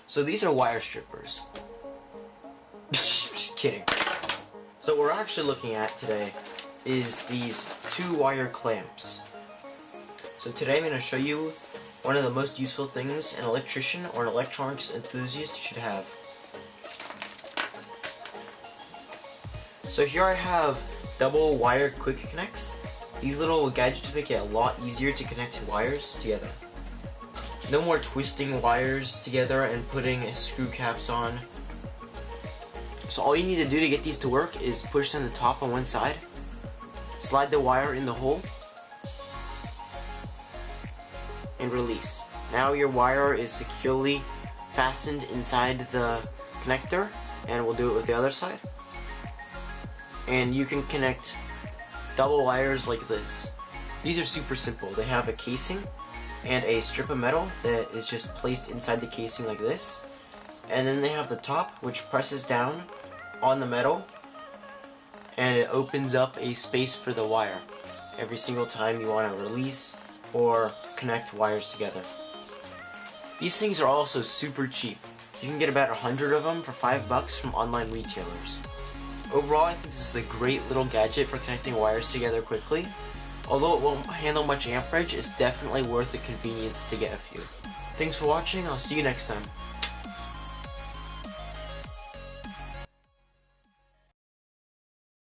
So these are wire strippers. Just kidding. So what we're actually looking at today is these 2-wire clamps. So today I'm going to show you one of the most useful things an electrician or an electronics enthusiast should have. So here I have double wire quick connects. These little gadgets make it a lot easier to connect wires together. No more twisting wires together and putting screw caps on. So all you need to do to get these to work is push on the top on one side, slide the wire in the hole, and release. Now your wire is securely fastened inside the connector, and we'll do it with the other side. And you can connect double wires like this. These are super simple. They have a casing and a strip of metal that is just placed inside the casing like this. And then they have the top, which presses down on the metal, and it opens up a space for the wire every single time you want to release or connect wires together. These things are also super cheap. You can get about 100 of them for $5 from online retailers. Overall, I think this is a great little gadget for connecting wires together quickly. Although it won't handle much amperage, it's definitely worth the convenience to get a few. Thanks for watching, I'll see you next time.